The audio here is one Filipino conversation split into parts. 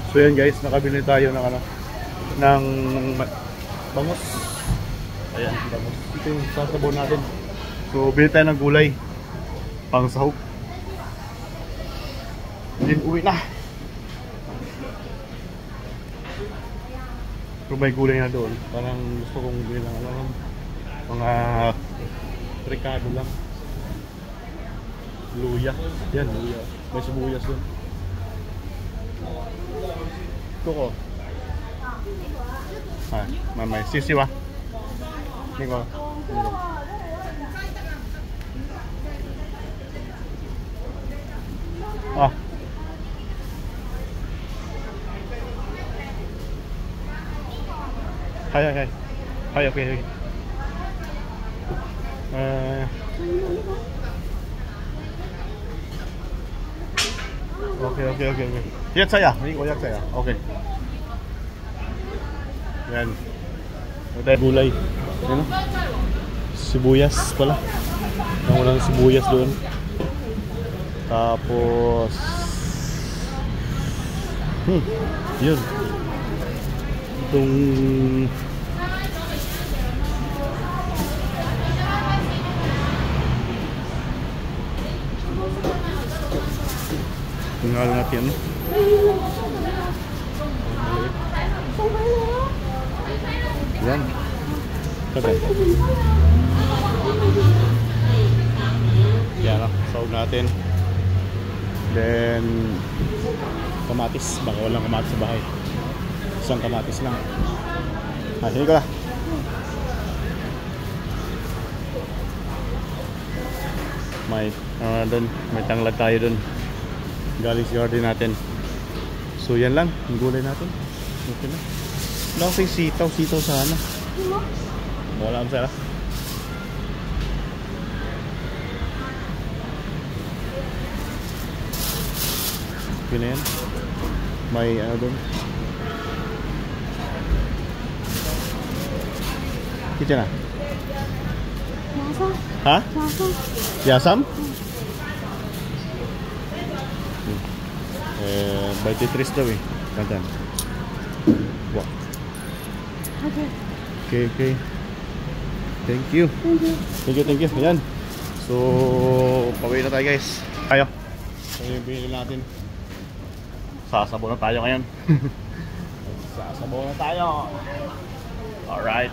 So yan guys, nakabili tayo ng ano, ng bangus. Ayan, bangus. Ito yung sasabaw natin. So bili tayo ng gulay pang sahog. Then uwi na. Pero may gulay na doon. Parang gusto kong bili ng ano, mga ricado lang. Luya. Yan, luya. May sibuyas doon. Ito ko. May sisiwa. Ini ko. Hai. Okay. Okay. Lihat saya. Ini lihat saya. Oke. Yan. Ada gulay. Yan. Sibuyas pala. Yang walang sibuyas doon. Tapos yun. Itong tinggal natin. Yan. Kagay. Yan o, sahog natin. Then kamatis, baka walang kamatis sa bahay. Isang kamatis lang. Sini ko na. May tanglad tayo dun. Galing sa garden natin. So yan lang, yung gulay natin. Okay na. Wala kasing sitaw sana. Wala ang sarap. Okay na yan. May ano dun. Kita na? Ha? Yasam? 23 daw eh. Kantan. Wow. Okay. Thank you. Ayan. So, pauwi na tayo guys. Tayo. So, yung binili natin. Sasabaw na tayo ngayon. Sasabaw na tayo. Alright.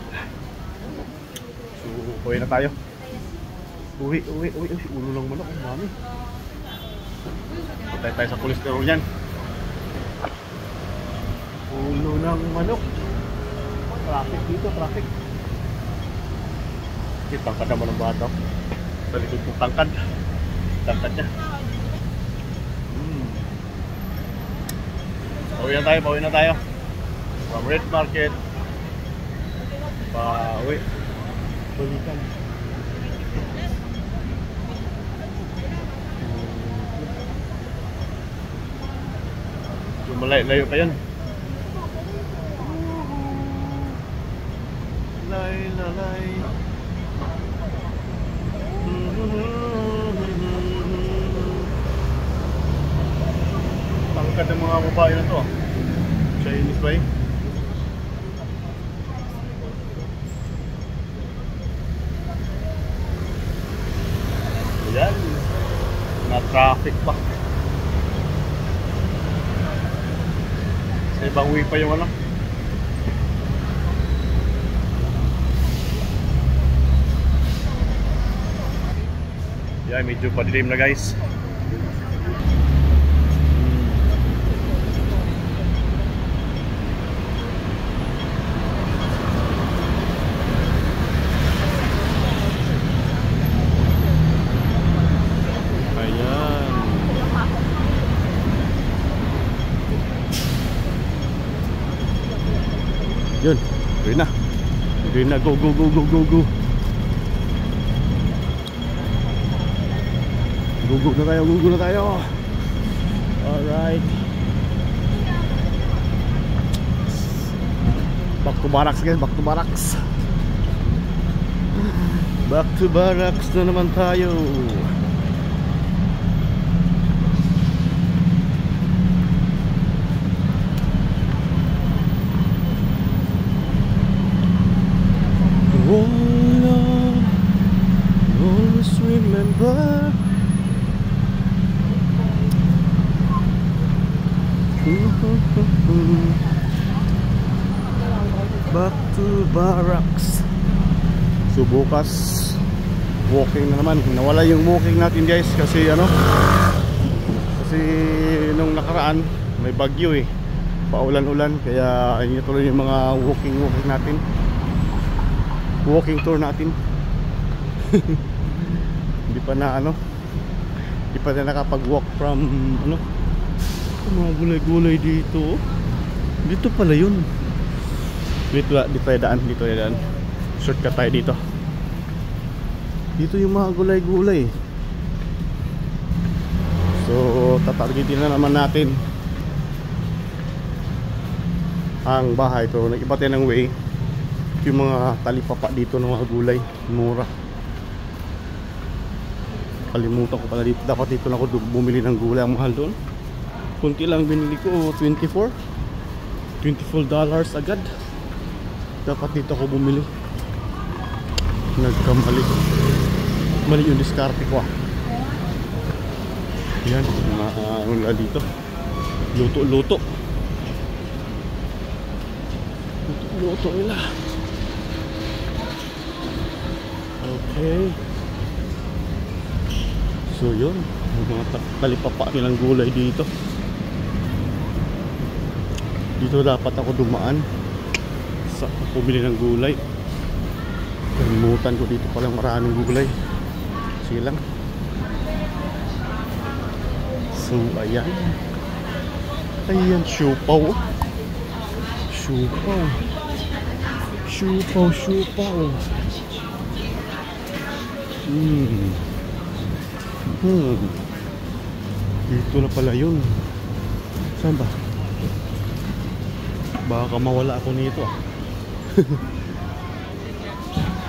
So, pauwi na tayo. Uwi. Ulo lang manok. Ang dami. Patay tayo sa kolesterol yan. Ulo ng manok. Traffic dito, traffic. Tangkad naman ng bata. Sa likod kong tangkad. Tangkad niya. Pauwi na tayo. From Red Market. Pauwi. Balikan. Malayo pa yun. Lay. Tangkad ng mga babae na to. Chinese ba eh? Ayan. Na-traffic pa. Sa ibang way pa yung ano. Yan, medyo padilim na guys. Yun, green na, go. Go na tayo. Alright. Back to barracks again, back to barracks na naman tayo. Back to barracks. So bukas walking na naman. Nawala yung walking natin guys kasi kasi nung nakaraan may bagyo eh, paulan-ulan, kaya hindi tuloy yung mga walking natin, walking tour natin. Hindi pa na nakapag-walk from mga gulay-gulay dito. Dito pala yun. Dito tayo daan. Shortcut tayo dito. Dito yung mga gulay-gulay. So tatargetin na naman natin ang bahay. So nag-iba tayo ng way. Yung mga talipapa dito ng mga gulay, mura. Kalimutan ko pala dito. Dapat dito na ako bumili ng gulay. Ang mahal doon. Kunti lang binili ko, $24 agad. Dapat dito ako bumili. Nagkamali. Mali yung diskarte ko ah. Yan, mga dito. Luto nila. Okay. So yun, mga talipapa nilang gulay dito. Dito dapat ako dumaan sa pumili ng gulay. Kalimutan ko, dito palang maraming gulay. Sige lang. So ayan. Ayan, siopaw. Dito na pala yun. Saan ba? Baka mawala ako nito ah.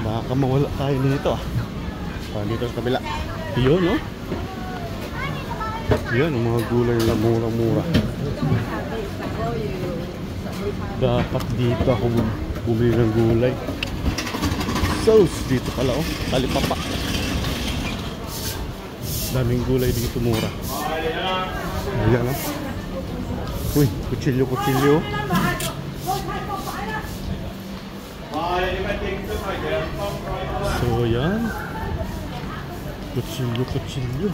Baka mawala tayo nito ah. Dito sa kabila. Yun no? Yan ang mga gulay na mura-mura. Dapat dito ako bumili ng gulay. Sauce dito pala oh. Talipapa. Daming gulay dito mura. Ayan oh. Uy, kutsilyo. So yan. Kutsilyo.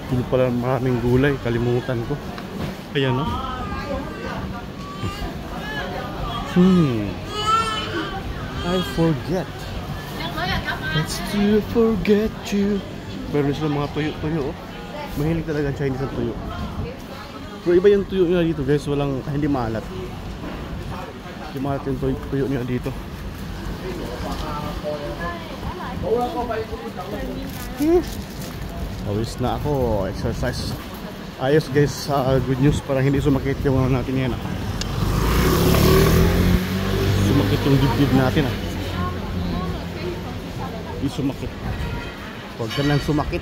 Dito pala maraming gulay, kalimutan ko. Ayan no. I forget. Let's to forget you. Pero sila mga tuyo oh. Mahilig talaga ang Chinese ang tuyo. Pero iba yung tuyo nila dito guys, hindi maalat. Hindi maalat yung tuyo nila dito. Always na ako, exercise. Ayos guys, good news, parang hindi sumakit yung natin yan. Sumakit yung dibdib natin ah. Hindi sumakit. Huwag ka nang sumakit.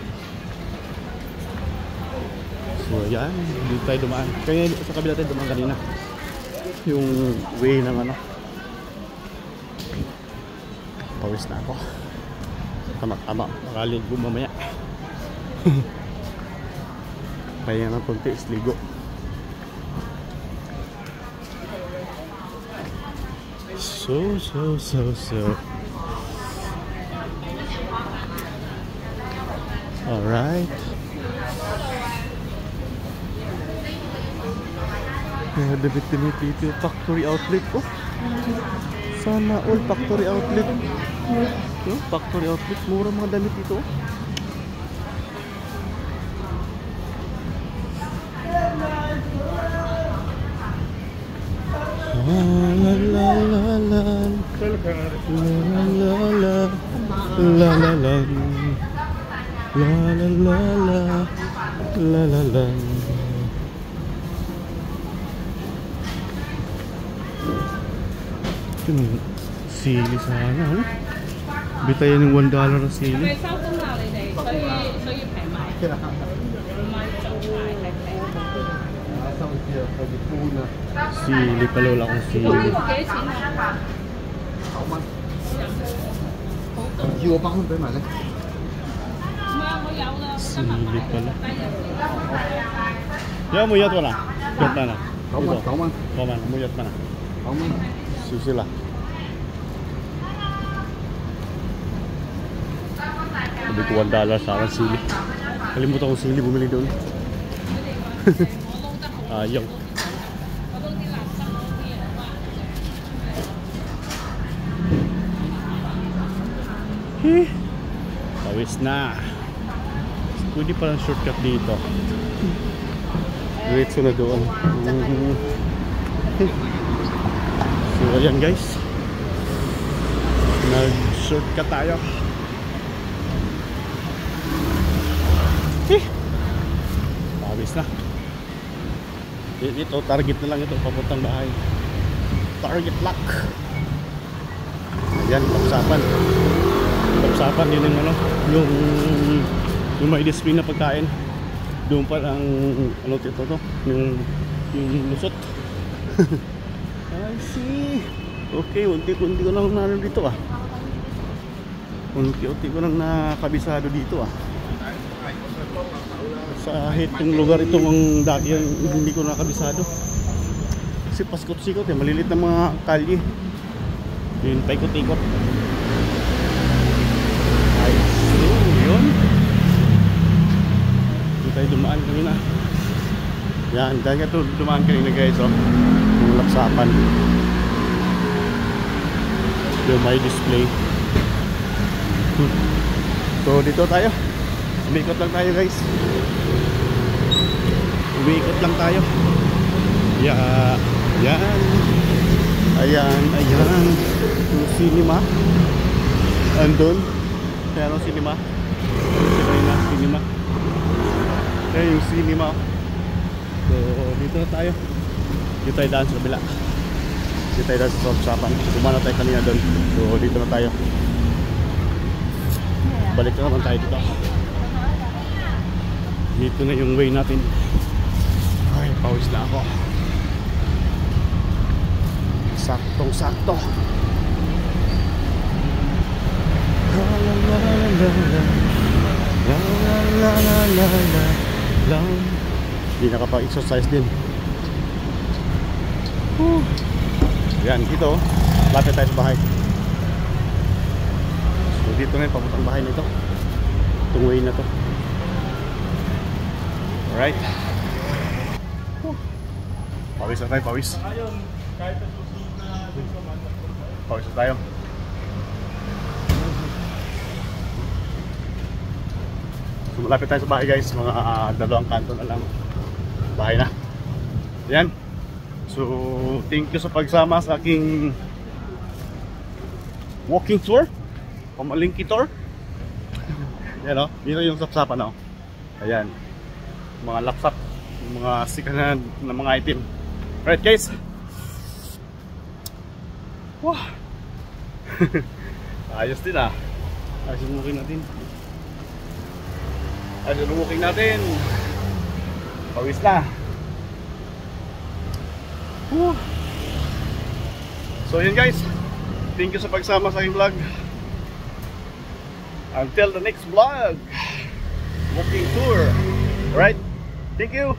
So yan, dito tayo dumaan. Kaya sa kabila tayo dumaan kanina. Yung way ng pawis na ako. Tama, makaligo mamaya. Kaya ng konti is ligo. So alright. Definitive factory outlet oh. Sana all factory outlet. No? Factory outlet, mura mga damit ito. Sili sana, no? Bitayan yung $1 na sili. Sili pala, wala akong sili. Sili pala. Ya muyat mana? Muyat mana? Kauman, Ito. kauman. Kauman, muyat mana? Kauman. Sisila. Sabi ko $1 sa akin sili. Kalimutan ko sili bumili doon. Ayaw. Pawis na. Pwede palang shortcut dito. Diretso na doon. So ayan guys, nag-shortcut tayo. Pawis na. Ito, target na lang ito, papuntang bahay. Target lock. Ayan, tapsapan. Tapsapan, yun yung ano, yung may display na pagkain. Doon pa lang, ano ito to, yung lusot. I see. Okay, unti-unti ko lang nanon dito ah. Unti-unti ko lang nakabisado dito ah. Sa itong lugar itong ang dati hindi ko nakabisado. Kasi paskot-sikot eh, malilit na mga kalye. Yun, paikot-ikot. I see, yun. Hindi tayo dumaan kanina. Yan, dahil ka dumaan kanina guys oh. Yung lapsapan. Yung may display. So dito tayo. Umikot lang tayo guys. Umikot lang tayo. Yan. Ayan. Yung cinema. Andun. Kaya ano cinema? Cinema. Kaya yung cinema. So dito na tayo. Dito tayo daan sa kabila. Dito tayo daan sa sapsapan. Kumana tayo kanina doon. So dito na tayo. Balik na naman tayo dito. Dito na yung way natin. Ay, pawis na ako. Saktong-sakto. Hindi nakapag-exercise din. Yan, dito. Lapit tayo sa bahay. So dito na yung papuntang bahay nito. Itong way na to. Alright. Pawis na tayo, pawis. Pawis na tayo. So, malapit tayo sa bahay guys. Mga dalawang kanto na lang. Bahay na. Yan. So, thank you sa pagsama sa aking walking tour. Pamalingki tour. Yan o. Dito yung sapsapan o. Ayan. Mga lapsap, mga sikat na mga item. Alright guys. Wow. Ayos din ah. Ayos yung walking natin. Ayos yung walking natin. Pawis na. Woo. So yun guys. Thank you sa pagsama sa aking vlog. Until the next vlog. Walking tour. Alright. Thank you.